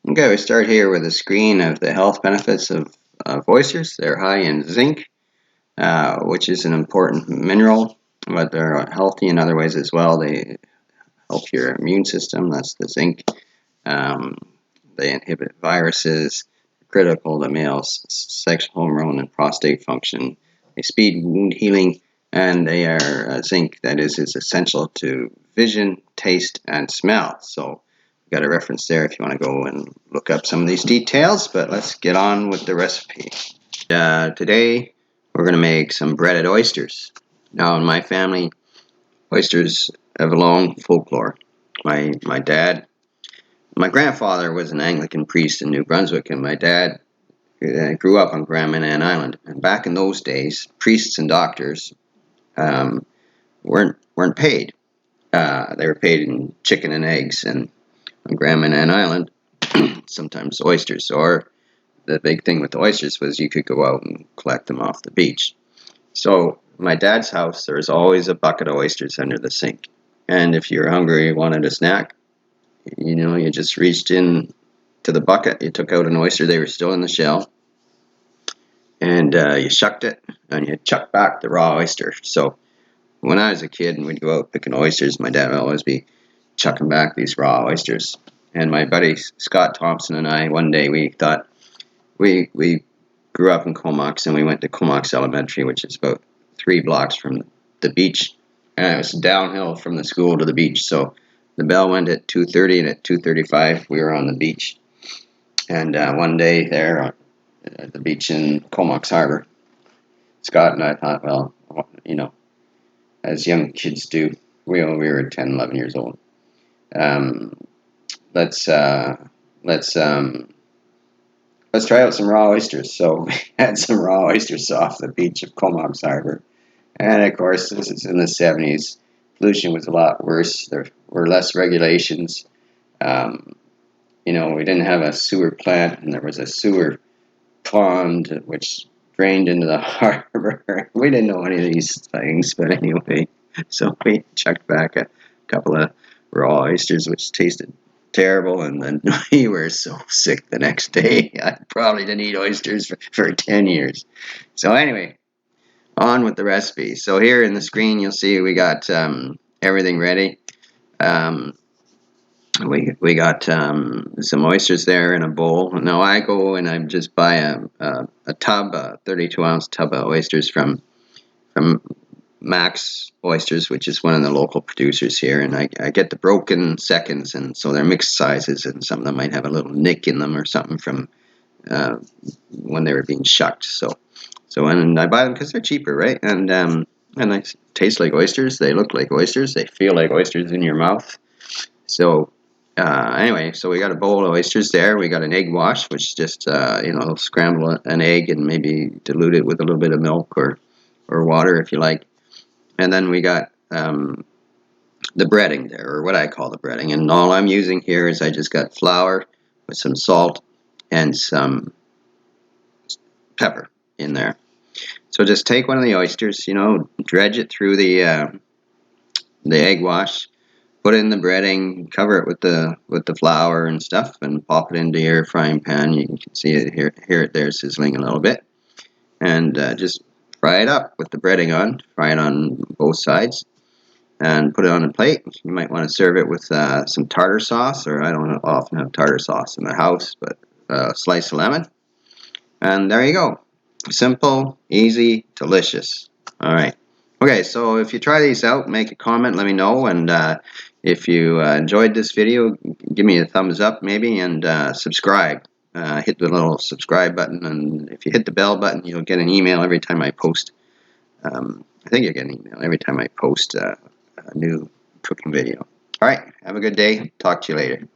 Okay, we start here with a screen of the health benefits of oysters. They're high in zinc, which is an important mineral, but they're healthy in other ways as well. They help your immune system, that's the zinc. Um, they inhibit viruses, critical to male sex hormone and prostate function. They speed wound healing, and they are zinc that is essential to vision, taste, and smell. So got a reference there if you want to go and look up some of these details, but let's get on with the recipe. Today we're going to make some breaded oysters. Now in my family, oysters have a long folklore. My dad, my grandfather was an Anglican priest in New Brunswick, and my dad grew up on Grand Manan Island. And back in those days, priests and doctors um, weren't paid. They were paid in chicken and eggs, and on Grand Manan Island, sometimes oysters. Or the big thing with the oysters was you could go out and collect them off the beach. So my dad's house, there was always a bucket of oysters under the sink. And if you were hungry, you wanted a snack, you just reached in to the bucket, you took out an oyster, they were still in the shell, and you shucked it, and you chucked back the raw oyster. So when I was a kid and we'd go out picking oysters, my dad would always be chucking back these raw oysters. And my buddy Scott Thompson and I, one day we thought, we grew up in Comox, and we went to Comox Elementary, which is about 3 blocks from the beach, and it was downhill from the school to the beach. So the bell went at 2:30, and at 2:35 we were on the beach. And one day there at the beach in Comox Harbor, Scott and I thought, well, as young kids do, we were 10, 11 years old. Um, let's try out some raw oysters. So we had some raw oysters off the beach of Comox Harbor. And of course, this is in the 70s. Pollution was a lot worse. There were less regulations. We didn't have a sewer plant, and there was a sewer pond which drained into the harbor. We didn't know any of these things, but anyway, so we chucked back a couple of raw oysters, which tasted terrible, and then we were so sick the next day. I probably didn't eat oysters for 10 years. So anyway, on with the recipe. So here in the screen, you'll see we got everything ready. We got some oysters there in a bowl. Now I go and I just buy a tub, a 32-ounce tub of oysters from Max Oysters, which is one of the local producers here, and I get the broken seconds, and so they're mixed sizes, and some of them might have a little nick in them or something from when they were being shucked. So and I buy them because they're cheaper, right? And they taste like oysters. They look like oysters. They feel like oysters in your mouth. So anyway, so we got a bowl of oysters there. We got an egg wash, which just scramble an egg and maybe dilute it with a little bit of milk or water if you like. And then we got the breading there, or what I call the breading. And all I'm using here is I just got flour with some salt and some pepper in there. So just take one of the oysters, dredge it through the egg wash, put it in the breading, cover it with the flour and stuff, and pop it into your frying pan. You can see it here, there sizzling a little bit, and just fry it up with the breading on. Fry it on both sides, and put it on a plate. You might want to serve it with some tartar sauce, or I don't often have tartar sauce in the house, but a slice of lemon, and there you go. Simple, easy, delicious. All right. Okay, so if you try these out, make a comment, let me know, and if you enjoyed this video, give me a thumbs up maybe, and subscribe. Hit the little subscribe button, and if you hit the bell button, you'll get an email every time I post. I think you'll get an email every time I post a new cooking video. All right, have a good day. Talk to you later.